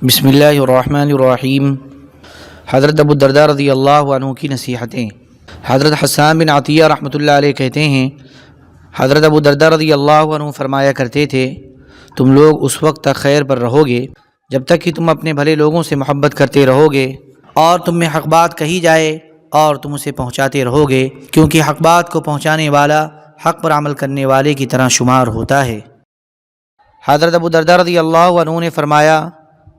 بسم اللہ الرحمن الرحیم۔ حضرت ابو الدرداء رضی اللہ عنہ کی نصیحتیں۔ حضرت حسان بن عطیہ رحمۃ اللہ علیہ کہتے ہیں، حضرت ابو الدرداء رضی اللہ عنہ فرمایا کرتے تھے، تم لوگ اس وقت تک خیر پر رہو گے جب تک کہ تم اپنے بھلے لوگوں سے محبت کرتے رہو گے اور تم میں حق بات کہی جائے اور تم اسے پہنچاتے رہو گے، کیونکہ حق بات کو پہنچانے والا حق پر عمل کرنے والے کی طرح شمار ہوتا ہے۔ حضرت ابو الدرداء رضی اللہ عنہ نے فرمایا،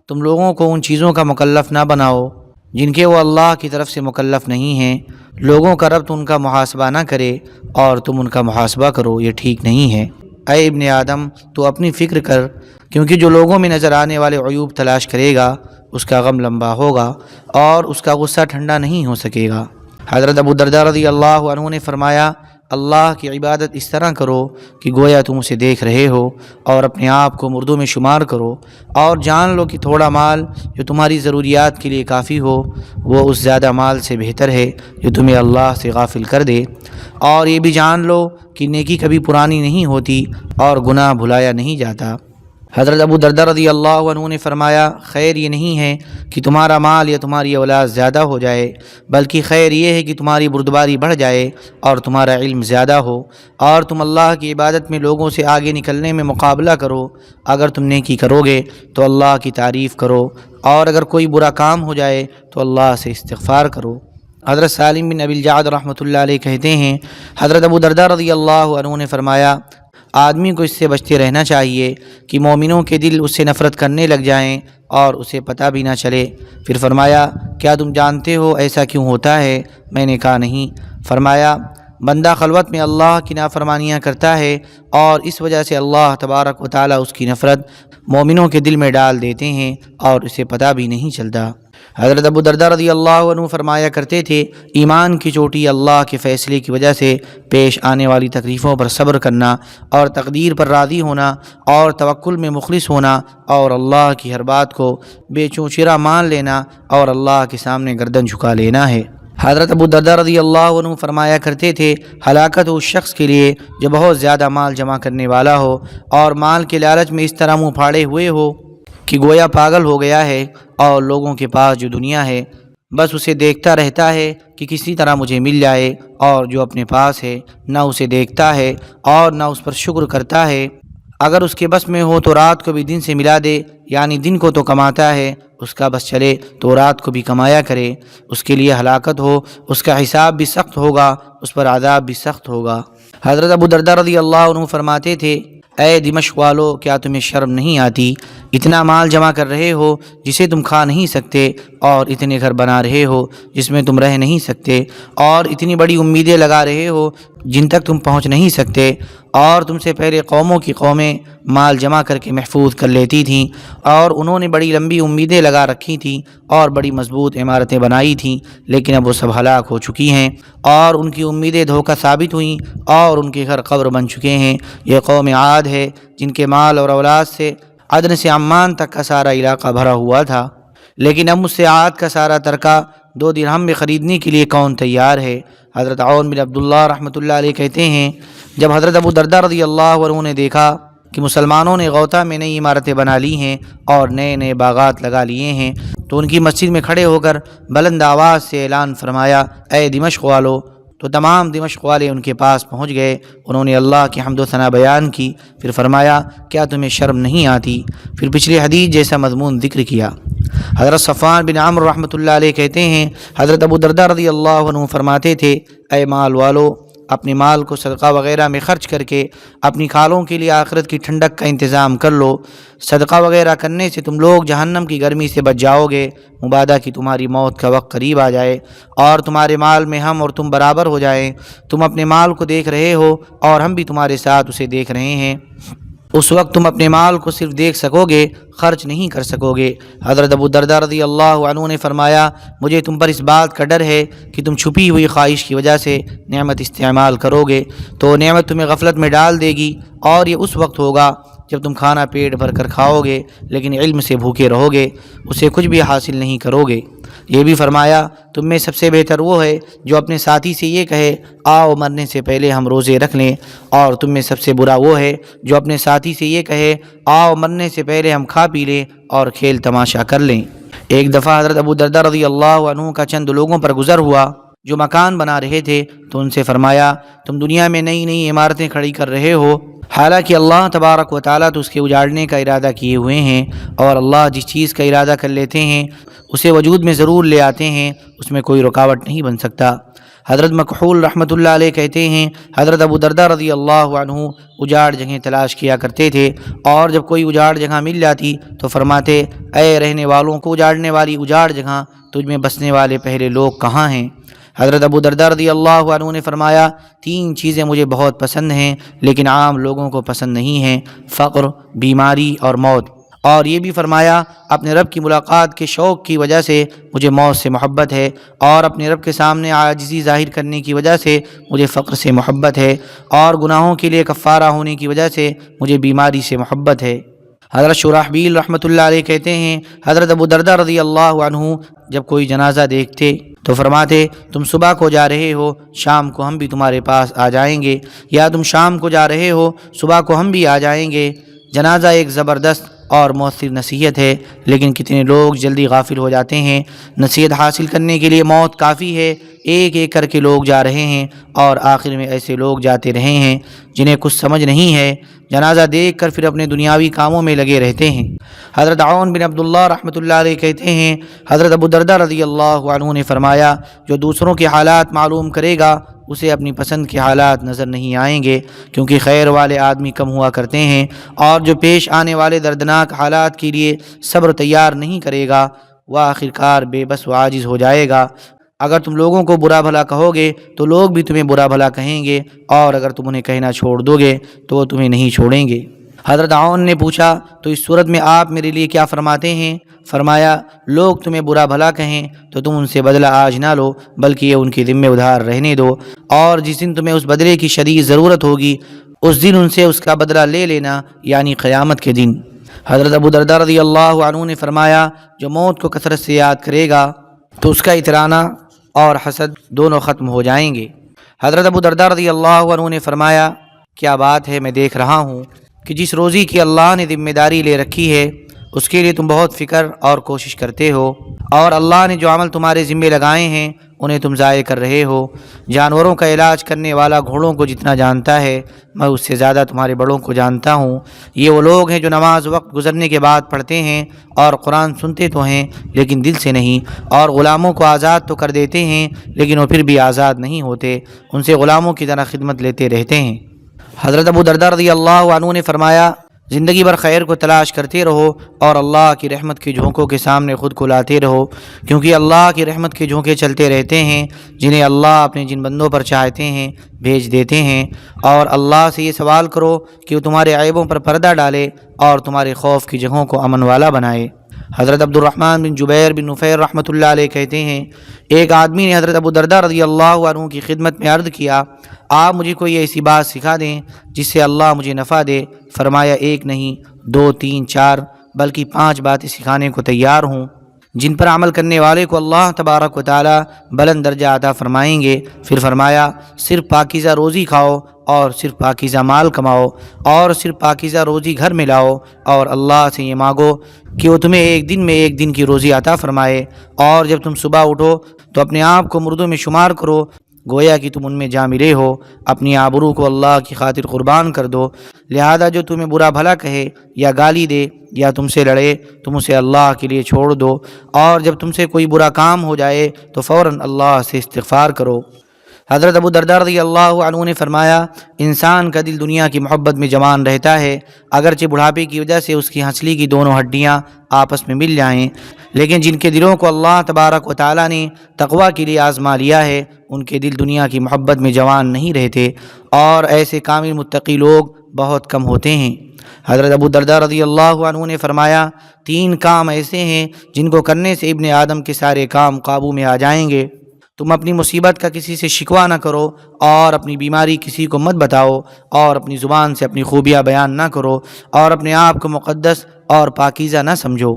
تم لوگوں کو ان چیزوں کا مکلف نہ بناؤ جن کے وہ اللہ کی طرف سے مکلف نہیں ہیں۔ لوگوں کا رب ان کا محاسبہ نہ کرے اور تم ان کا محاسبہ کرو، یہ ٹھیک نہیں ہے۔ اے ابن آدم، تو اپنی فکر کر، کیونکہ جو لوگوں میں نظر آنے والے عیوب تلاش کرے گا اس کا غم لمبا ہوگا اور اس کا غصہ ٹھنڈا نہیں ہو سکے گا۔ حضرت ابو الدرداء رضی اللہ عنہ نے فرمایا، اللہ کی عبادت اس طرح کرو کہ گویا تم اسے دیکھ رہے ہو، اور اپنے آپ کو مردوں میں شمار کرو اور جان لو کہ تھوڑا مال جو تمہاری ضروریات کے لیے کافی ہو وہ اس زیادہ مال سے بہتر ہے جو تمہیں اللہ سے غافل کر دے، اور یہ بھی جان لو کہ نیکی کبھی پرانی نہیں ہوتی اور گناہ بھلایا نہیں جاتا۔ حضرت ابو الدرداء رضی اللہ عنہ نے فرمایا، خیر یہ نہیں ہے کہ تمہارا مال یا تمہاری اولاد زیادہ ہو جائے، بلکہ خیر یہ ہے کہ تمہاری بردباری بڑھ جائے اور تمہارا علم زیادہ ہو اور تم اللہ کی عبادت میں لوگوں سے آگے نکلنے میں مقابلہ کرو۔ اگر تم نیکی کرو گے تو اللہ کی تعریف کرو، اور اگر کوئی برا کام ہو جائے تو اللہ سے استغفار کرو۔ حضرت سالم بن ابی الجعد رحمۃ اللہ علیہ کہتے ہیں، حضرت ابو الدرداء رضی اللہ عنہ نے فرمایا، آدمی کو اس سے بچتے رہنا چاہیے کہ مومنوں کے دل اس سے نفرت کرنے لگ جائیں اور اسے پتہ بھی نہ چلے۔ پھر فرمایا، کیا تم جانتے ہو ایسا کیوں ہوتا ہے؟ میں نے کہا نہیں۔ فرمایا، بندہ خلوت میں اللہ کی نافرمانیاں کرتا ہے اور اس وجہ سے اللہ تبارک و تعالیٰ اس کی نفرت مومنوں کے دل میں ڈال دیتے ہیں اور اسے پتہ بھی نہیں چلتا۔ حضرت ابو الدرداء رضی اللہ عنہ فرمایا کرتے تھے، ایمان کی چوٹی اللہ کے فیصلے کی وجہ سے پیش آنے والی تکلیفوں پر صبر کرنا اور تقدیر پر راضی ہونا اور توکل میں مخلص ہونا اور اللہ کی ہر بات کو بے چونچرا مان لینا اور اللہ کے سامنے گردن جھکا لینا ہے۔ حضرت ابو الدرداء رضی اللہ عنہ فرمایا کرتے تھے، ہلاکت اس شخص کے لیے جو بہت زیادہ مال جمع کرنے والا ہو اور مال کے لالچ میں اس طرح منہ پھاڑے ہوئے ہو کہ گویا پاگل ہو گیا ہے، اور لوگوں کے پاس جو دنیا ہے بس اسے دیکھتا رہتا ہے کہ کسی طرح مجھے مل جائے، اور جو اپنے پاس ہے نہ اسے دیکھتا ہے اور نہ اس پر شکر کرتا ہے۔ اگر اس کے بس میں ہو تو رات کو بھی دن سے ملا دے، یعنی دن کو تو کماتا ہے، اس کا بس چلے تو رات کو بھی کمایا کرے، اس کے لیے ہلاکت ہو، اس کا حساب بھی سخت ہوگا، اس پر عذاب بھی سخت ہوگا۔ حضرت ابو الدرداء رضی اللہ عنہ فرماتے تھے، اے دمشق والو، کیا تمہیں شرم نہیں آتی؟ اتنا مال جمع کر رہے ہو جسے تم کھا نہیں سکتے، اور اتنے گھر بنا رہے ہو جس میں تم رہ نہیں سکتے، اور اتنی بڑی امیدیں لگا رہے ہو جن تک تم پہنچ نہیں سکتے، اور تم سے پہلے قوموں کی قومیں مال جمع کر کے محفوظ کر لیتی تھیں اور انہوں نے بڑی لمبی امیدیں لگا رکھی تھیں اور بڑی مضبوط عمارتیں بنائی تھیں، لیکن اب وہ سب ہلاک ہو چکی ہیں اور ان کی امیدیں دھوکہ ثابت ہوئیں اور ان کے گھر قبر بن چکے ہیں۔ یہ قوم عاد ہے جن کے مال اور اولاد سے عدن سے عمان تک کا سارا علاقہ بھرا ہوا تھا، لیکن اب مجھ سے عاد کا سارا ترکہ 2 درہم میں خریدنے کے لیے کون تیار ہے؟ حضرت عون بن عبداللہ رحمۃ اللہ علیہ کہتے ہیں، جب حضرت ابو الدرداء رضی اللہ عنہ نے دیکھا کہ مسلمانوں نے غوطہ میں نئی عمارتیں بنا لی ہیں اور نئے نئے باغات لگا لیے ہیں، تو ان کی مسجد میں کھڑے ہو کر بلند آواز سے اعلان فرمایا، اے دمشق والو! تو تمام دمشق والے ان کے پاس پہنچ گئے، انہوں نے اللہ کی حمد و ثنا بیان کی، پھر فرمایا، کیا تمہیں شرم نہیں آتی؟ پھر پچھلی حدیث جیسا مضمون ذکر کیا۔ حضرت صفوان بن عمرو رحمۃ اللہ علیہ کہتے ہیں، حضرت ابو الدرداء رضی اللہ عنہ فرماتے تھے، اے مال والو، اپنے مال کو صدقہ وغیرہ میں خرچ کر کے اپنی کھالوں کے لیے آخرت کی ٹھنڈک کا انتظام کر لو۔ صدقہ وغیرہ کرنے سے تم لوگ جہنم کی گرمی سے بچ جاؤ گے، مبادا کہ تمہاری موت کا وقت قریب آ جائے اور تمہارے مال میں ہم اور تم برابر ہو جائیں۔ تم اپنے مال کو دیکھ رہے ہو اور ہم بھی تمہارے ساتھ اسے دیکھ رہے ہیں، اس وقت تم اپنے مال کو صرف دیکھ سکو گے، خرچ نہیں کر سکو گے۔ حضرت ابو الدرداء رضی اللہ عنہ نے فرمایا، مجھے تم پر اس بات کا ڈر ہے کہ تم چھپی ہوئی خواہش کی وجہ سے نعمت استعمال کرو گے تو نعمت تمہیں غفلت میں ڈال دے گی، اور یہ اس وقت ہوگا جب تم کھانا پیٹ بھر کر کھاؤ گے لیکن علم سے بھوکے رہو گے، اسے کچھ بھی حاصل نہیں کرو گے۔ یہ بھی فرمایا تم میں سب سے بہتر وہ ہے جو اپنے ساتھی سے یہ کہے آؤ مرنے سے پہلے ہم روزے رکھ لیں، اور تم میں سب سے برا وہ ہے جو اپنے ساتھی سے یہ کہے آؤ مرنے سے پہلے ہم کھا پی لیں اور کھیل تماشا کر لیں۔ ایک دفعہ حضرت ابو درداء رضی اللہ عنہ کا چند لوگوں پر گزر ہوا جو مکان بنا رہے تھے، تو ان سے فرمایا تم دنیا میں نئی نئی عمارتیں کھڑی کر رہے ہو، حالانکہ اللہ تبارک و تعالیٰ تو اس کے اجاڑنے کا ارادہ کیے ہوئے ہیں، اور اللہ جس چیز کا ارادہ کر لیتے ہیں اسے وجود میں ضرور لے آتے ہیں، اس میں کوئی رکاوٹ نہیں بن سکتا۔ حضرت مکحول رحمۃ اللہ علیہ کہتے ہیں حضرت ابو درداء رضی اللہ عنہ اجاڑ جگہیں تلاش کیا کرتے تھے، اور جب کوئی اجاڑ جگہ مل جاتی تو فرماتے اے رہنے والوں کو اجاڑنے والی اجاڑ جگہ، تجھ میں بسنے والے پہلے لوگ کہاں ہیں؟ حضرت ابو درداء رضی اللہ عنہ نے فرمایا تین چیزیں مجھے بہت پسند ہیں لیکن عام لوگوں کو پسند نہیں ہیں، فقر، بیماری اور موت۔ اور یہ بھی فرمایا اپنے رب کی ملاقات کے شوق کی وجہ سے مجھے موت سے محبت ہے، اور اپنے رب کے سامنے عاجزی ظاہر کرنے کی وجہ سے مجھے فقر سے محبت ہے، اور گناہوں کے لیے کفارہ ہونے کی وجہ سے مجھے بیماری سے محبت ہے۔ حضرت شرحبیل رحمۃ اللہ علیہ کہتے ہیں حضرت ابو درداء رضی اللہ عنہ جب کوئی جنازہ دیکھتے تو فرماتے تم صبح کو جا رہے ہو، شام کو ہم بھی تمہارے پاس آ جائیں گے، یا تم شام کو جا رہے ہو، صبح کو ہم بھی آ جائیں گے۔ جنازہ ایک زبردست اور مؤثر نصیحت ہے، لیکن کتنے لوگ جلدی غافل ہو جاتے ہیں۔ نصیحت حاصل کرنے کے لیے موت کافی ہے، ایک ایک کر کے لوگ جا رہے ہیں، اور آخر میں ایسے لوگ جاتے رہے ہیں جنہیں کچھ سمجھ نہیں ہے، جنازہ دیکھ کر پھر اپنے دنیاوی کاموں میں لگے رہتے ہیں۔ حضرت عون بن عبداللہ رحمۃ اللہ علیہ کہتے ہیں حضرت ابو درداء رضی اللہ عنہ نے فرمایا جو دوسروں کے حالات معلوم کرے گا اسے اپنی پسند کے حالات نظر نہیں آئیں گے، کیونکہ خیر والے آدمی کم ہوا کرتے ہیں، اور جو پیش آنے والے دردناک حالات کے لیے صبر تیار نہیں کرے گا وہ آخرکار بے بس و عاجز ہو جائے گا۔ اگر تم لوگوں کو برا بھلا کہو گے تو لوگ بھی تمہیں برا بھلا کہیں گے، اور اگر تم انہیں کہنا چھوڑ دو گے تو وہ تمہیں نہیں چھوڑیں گے۔ حضرت عون نے پوچھا تو اس صورت میں آپ میرے لیے کیا فرماتے ہیں؟ فرمایا لوگ تمہیں برا بھلا کہیں تو تم ان سے بدلہ آج نہ لو، بلکہ یہ ان کی ذمہ ادھار رہنے دو، اور جس دن تمہیں اس بدلے کی شدید ضرورت ہوگی اس دن ان سے اس کا بدلہ لے لینا، یعنی قیامت کے دن۔ حضرت ابو درداء رضی اللہ عنہ نے فرمایا جو موت کو کثرت سے یاد کرے گا تو اس کا اطرانہ اور حسد دونوں ختم ہو جائیں گے۔ حضرت ابو درداء رضی اللہ عنہ نے فرمایا کیا بات ہے، میں دیکھ رہا ہوں کہ جس روزی کی اللہ نے ذمہ داری لے رکھی ہے اس کے لیے تم بہت فکر اور کوشش کرتے ہو، اور اللہ نے جو عمل تمہارے ذمے لگائے ہیں انہیں تم ضائع کر رہے ہو۔ جانوروں کا علاج کرنے والا گھوڑوں کو جتنا جانتا ہے میں اس سے زیادہ تمہارے بڑوں کو جانتا ہوں۔ یہ وہ لوگ ہیں جو نماز وقت گزرنے کے بعد پڑھتے ہیں اور قرآن سنتے تو ہیں لیکن دل سے نہیں، اور غلاموں کو آزاد تو کر دیتے ہیں لیکن وہ پھر بھی آزاد نہیں ہوتے، ان سے غلاموں کی طرح خدمت لیتے رہتے ہیں۔ حضرت ابو درداء رضی اللہ عنہ نے فرمایا زندگی بھر خیر کو تلاش کرتے رہو اور اللہ کی رحمت کے جھونکوں کے سامنے خود کو لاتے رہو، کیونکہ اللہ کی رحمت کے جھونکے چلتے رہتے ہیں جنہیں اللہ اپنے جن بندوں پر چاہتے ہیں بھیج دیتے ہیں، اور اللہ سے یہ سوال کرو کہ وہ تمہارے عیبوں پر پردہ ڈالے اور تمہارے خوف کی جگہوں کو امن والا بنائے۔ حضرت عبد الرحمن بن جبیر بن نفیر رحمۃ اللہ علیہ کہتے ہیں ایک آدمی نے حضرت ابو درداء رضی اللہ عنہ کی خدمت میں عرض کیا آپ مجھے کوئی ایسی بات سکھا دیں جس سے اللہ مجھے نفع دے۔ فرمایا ایک نہیں، 2 3 4 بلکہ 5 باتیں سکھانے کو تیار ہوں جن پر عمل کرنے والے کو اللہ تبارک و تعالی بلند درجہ عطا فرمائیں گے۔ پھر فرمایا صرف پاکیزہ روزی کھاؤ اور صرف پاکیزہ مال کماؤ اور صرف پاکیزہ روزی گھر میں لاؤ، اور اللہ سے یہ مانگو کہ وہ تمہیں ایک دن میں ایک دن کی روزی عطا فرمائے، اور جب تم صبح اٹھو تو اپنے آپ کو مردوں میں شمار کرو گویا کہ تم ان میں جا ملے ہو، اپنی آبرو کو اللہ کی خاطر قربان کر دو، لہذا جو تمہیں برا بھلا کہے یا گالی دے یا تم سے لڑے تم اسے اللہ کے لیے چھوڑ دو، اور جب تم سے کوئی برا کام ہو جائے تو فوراً اللہ سے استغفار کرو۔ حضرت ابو درداء رضی اللہ عنہ نے فرمایا انسان کا دل دنیا کی محبت میں جوان رہتا ہے، اگرچہ بڑھاپے کی وجہ سے اس کی ہنسلی کی دونوں ہڈیاں آپس میں مل جائیں، لیکن جن کے دلوں کو اللہ تبارک و تعالی نے تقوی کے لیے آزما لیا ہے ان کے دل دنیا کی محبت میں جوان نہیں رہتے، اور ایسے کامل متقی لوگ بہت کم ہوتے ہیں۔ حضرت ابو درداء رضی اللہ عنہ نے فرمایا 3 کام ایسے ہیں جن کو کرنے سے ابن آدم کے سارے کام قابو میں آ جائیں گے۔ تم اپنی مصیبت کا کسی سے شکوہ نہ کرو، اور اپنی بیماری کسی کو مت بتاؤ، اور اپنی زبان سے اپنی خوبیاں بیان نہ کرو، اور اپنے آپ کو مقدس اور پاکیزہ نہ سمجھو۔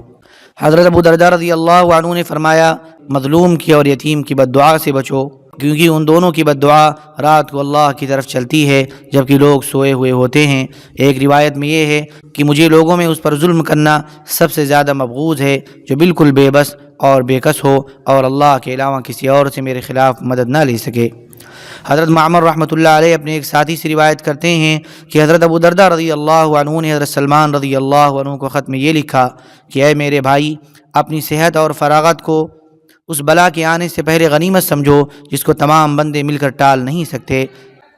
حضرت ابو درداء رضی اللہ عنہ نے فرمایا مظلوم کی اور یتیم کی بد دعا سے بچو، کیونکہ ان دونوں کی بد دعا رات کو اللہ کی طرف چلتی ہے جبکہ لوگ سوئے ہوئے ہوتے ہیں۔ ایک روایت میں یہ ہے کہ مجھے لوگوں میں اس پر ظلم کرنا سب سے زیادہ مبغوض ہے جو بالکل بے بس اور بے کس ہو اور اللہ کے علاوہ کسی اور سے میرے خلاف مدد نہ لے سکے۔ حضرت معمر رحمۃ اللہ علیہ اپنے ایک ساتھی سے روایت کرتے ہیں کہ حضرت ابو درداء رضی اللہ عنہ نے حضرت سلمان رضی اللہ عنہ کو خط میں یہ لکھا کہ اے میرے بھائی، اپنی صحت اور فراغت کو اس بلا کے آنے سے پہلے غنیمت سمجھو جس کو تمام بندے مل کر ٹال نہیں سکتے۔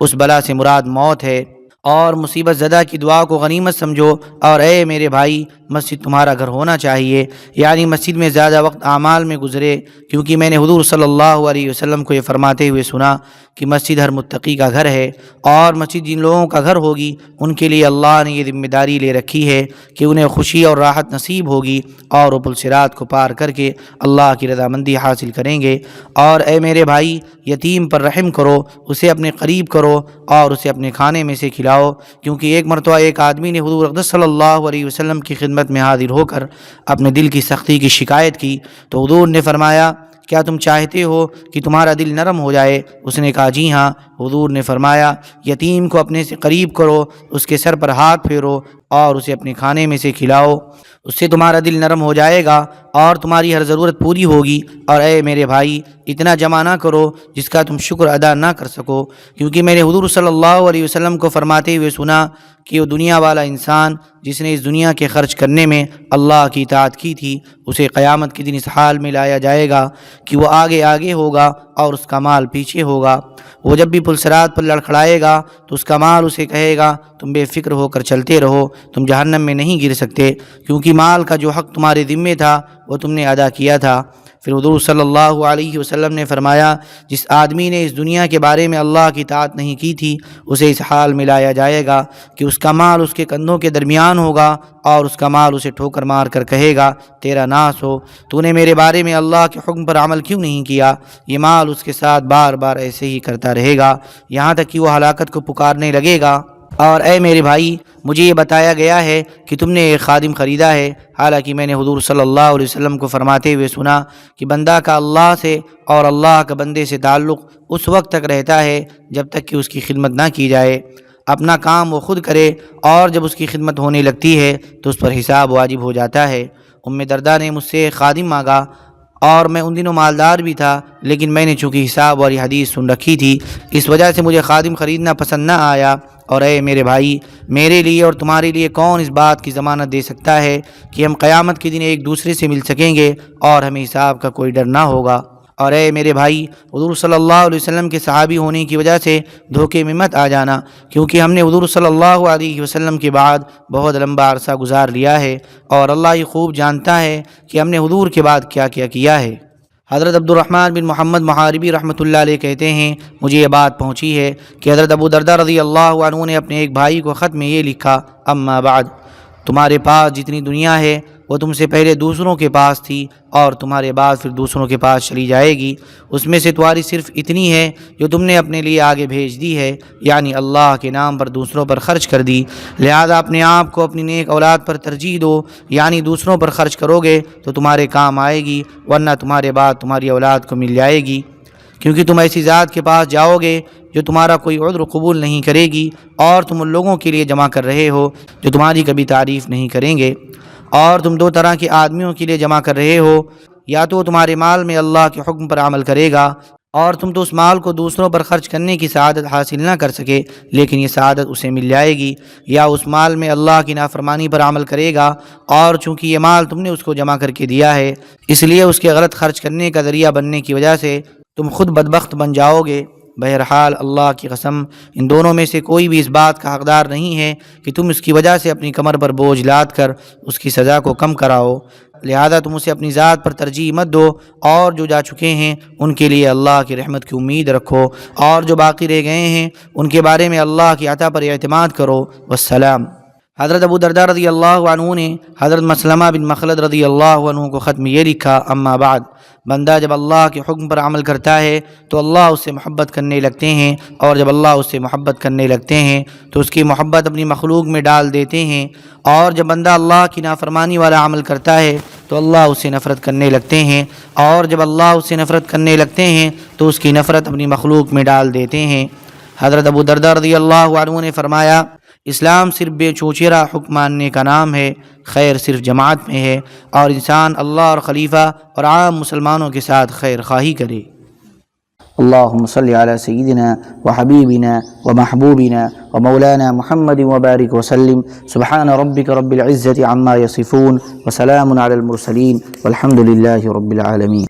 اس بلا سے مراد موت ہے، اور مصیبت زدہ کی دعا کو غنیمت سمجھو۔ اور اے میرے بھائی، مسجد تمہارا گھر ہونا چاہیے، یعنی مسجد میں زیادہ وقت اعمال میں گزرے، کیونکہ میں نے حضور صلی اللہ علیہ وسلم کو یہ فرماتے ہوئے سنا کہ مسجد ہر متقی کا گھر ہے، اور مسجد جن لوگوں کا گھر ہوگی ان کے لیے اللہ نے یہ ذمہ داری لے رکھی ہے کہ انہیں خوشی اور راحت نصیب ہوگی اور وہ پل صراط کو پار کر کے اللہ کی رضامندی حاصل کریں گے۔ اور اے میرے بھائی، یتیم پر رحم کرو، اسے اپنے قریب کرو اور اسے اپنے کھانے میں سے کھلاؤ، کیونکہ ایک مرتبہ ایک آدمی نے حضور اقدس صلی اللہ علیہ وسلم کی خدمت میں حاضر ہو کر اپنے دل کی سختی کی شکایت کی تو حضور نے فرمایا کیا تم چاہتے ہو کہ تمہارا دل نرم ہو جائے؟ اس نے کہا جی ہاں۔ حضور نے فرمایا یتیم کو اپنے سے قریب کرو، اس کے سر پر ہاتھ پھیرو اور اسے اپنے کھانے میں سے کھلاؤ، اس سے تمہارا دل نرم ہو جائے گا اور تمہاری ہر ضرورت پوری ہوگی۔ اور اے میرے بھائی، اتنا جمع نہ کرو جس کا تم شکر ادا نہ کر سکو، کیونکہ میں نے حضور صلی اللہ علیہ وسلم کو فرماتے ہوئے سنا کہ وہ دنیا والا انسان جس نے اس دنیا کے خرچ کرنے میں اللہ کی اطاعت کی تھی، اسے قیامت کے دن اس حال میں لایا جائے گا کہ وہ آگے آگے ہوگا اور اس کا مال پیچھے ہوگا۔ وہ جب بھی پل صراط پر لڑکھڑائے گا تو اس کا مال اسے کہے گا تم بے فکر ہو کر چلتے رہو، تم جہنم میں نہیں گر سکتے، کیونکہ مال کا جو حق تمہارے ذمے تھا وہ تم نے ادا کیا تھا۔ پھر حضور صلی اللہ علیہ وسلم نے فرمایا جس آدمی نے اس دنیا کے بارے میں اللہ کی اطاعت نہیں کی تھی اسے اس حال میں لایا جائے گا کہ اس کا مال اس کے کندھوں کے درمیان ہوگا اور اس کا مال اسے ٹھوکر مار کر کہے گا تیرا ناس ہو، تو نے میرے بارے میں اللہ کے حکم پر عمل کیوں نہیں کیا؟ یہ مال اس کے ساتھ بار بار ایسے ہی کرتا رہے گا یہاں تک کہ وہ ہلاکت کو پکارنے لگے گا۔ اور اے میرے بھائی، مجھے یہ بتایا گیا ہے کہ تم نے ایک خادم خریدا ہے، حالانکہ میں نے حضور صلی اللہ علیہ وسلم کو فرماتے ہوئے سنا کہ بندہ کا اللہ سے اور اللہ کا بندے سے تعلق اس وقت تک رہتا ہے جب تک کہ اس کی خدمت نہ کی جائے۔ اپنا کام وہ خود کرے اور جب اس کی خدمت ہونے لگتی ہے تو اس پر حساب واجب ہو جاتا ہے۔ ام درداء نے مجھ سے ایک خادم مانگا اور میں ان دنوں مالدار بھی تھا، لیکن میں نے چونکہ حساب والی حدیث سن رکھی تھی اس وجہ سے مجھے خادم خریدنا پسند نہ آیا۔ اور اے میرے بھائی، میرے لیے اور تمہارے لیے کون اس بات کی ضمانت دے سکتا ہے کہ ہم قیامت کے دن ایک دوسرے سے مل سکیں گے اور ہمیں حساب کا کوئی ڈر نہ ہوگا؟ اور اے میرے بھائی، حضور صلی اللہ علیہ وسلم کے صحابی ہونے کی وجہ سے دھوکے میں مت آ جانا، کیونکہ ہم نے حضور صلی اللہ علیہ وسلم کے بعد بہت لمبا عرصہ گزار لیا ہے اور اللہ یہ خوب جانتا ہے کہ ہم نے حضور کے بعد کیا کیا ہے۔ حضرت عبد الرحمن بن محمد محاربی رحمۃ اللہ علیہ کہتے ہیں مجھے یہ بات پہنچی ہے کہ حضرت ابو درداء رضی اللہ عنہ نے اپنے ایک بھائی کو خط میں یہ لکھا اما بعد، تمہارے پاس جتنی دنیا ہے وہ تم سے پہلے دوسروں کے پاس تھی اور تمہارے بعد پھر دوسروں کے پاس چلی جائے گی، اس میں سے تمہاری صرف اتنی ہے جو تم نے اپنے لیے آگے بھیج دی ہے، یعنی اللہ کے نام پر دوسروں پر خرچ کر دی۔ لہذا اپنے آپ کو اپنی نیک اولاد پر ترجیح دو، یعنی دوسروں پر خرچ کرو گے تو تمہارے کام آئے گی، ورنہ تمہارے بعد تمہاری اولاد کو مل جائے گی، کیونکہ تم ایسی ذات کے پاس جاؤ گے جو تمہارا کوئی عذر قبول نہیں کرے گی، اور تم ان لوگوں کے لیے جمع کر رہے ہو جو تمہاری کبھی تعریف نہیں کریں گے۔ اور تم دو طرح کے آدمیوں کے لیے جمع کر رہے ہو، یا تو تمہارے مال میں اللہ کے حکم پر عمل کرے گا اور تم تو اس مال کو دوسروں پر خرچ کرنے کی سعادت حاصل نہ کر سکے لیکن یہ سعادت اسے مل جائے گی، یا اس مال میں اللہ کی نافرمانی پر عمل کرے گا اور چونکہ یہ مال تم نے اس کو جمع کر کے دیا ہے اس لیے اس کے غلط خرچ کرنے کا ذریعہ بننے کی وجہ سے تم خود بدبخت بن جاؤ گے۔ بہرحال اللہ کی قسم ان دونوں میں سے کوئی بھی اس بات کا حقدار نہیں ہے کہ تم اس کی وجہ سے اپنی کمر پر بوجھ لاد کر اس کی سزا کو کم کراؤ، لہذا تم اسے اپنی ذات پر ترجیح مت دو، اور جو جا چکے ہیں ان کے لیے اللہ کی رحمت کی امید رکھو، اور جو باقی رہ گئے ہیں ان کے بارے میں اللہ کی عطا پر اعتماد کرو۔ والسلام۔ حضرت ابو درداء رضی اللہ عنہ نے حضرت مسلمہ بن مخلد رضی اللہ عنہ کو خط میں یہ لکھا اما بعد، بندہ جب اللہ کے حکم پر عمل کرتا ہے تو اللہ اس سے محبت کرنے لگتے ہیں، اور جب اللہ اس سے محبت کرنے لگتے ہیں تو اس کی محبت اپنی مخلوق میں ڈال دیتے ہیں، اور جب بندہ اللہ کی نافرمانی والا عمل کرتا ہے تو اللہ اس سے نفرت کرنے لگتے ہیں، اور جب اللہ اس سے نفرت کرنے لگتے ہیں تو اس کی نفرت اپنی مخلوق میں ڈال دیتے ہیں۔ حضرت ابو درداء رضی اللہ عنہ نے فرمایا، اسلام صرف بے چوچیرا حکم ماننے کا نام ہے، خیر صرف جماعت میں ہے، اور انسان اللہ اور خلیفہ اور عام مسلمانوں کے ساتھ خیر خواہی کرے۔ اللہم صلی علی سیدنا وحبیبنا ومحبوبنا ومولانا محمد وبارک وسلم۔ سبحان ربک رب العزة عما یصفون وسلام علی المرسلین والحمد للہ رب العالمین۔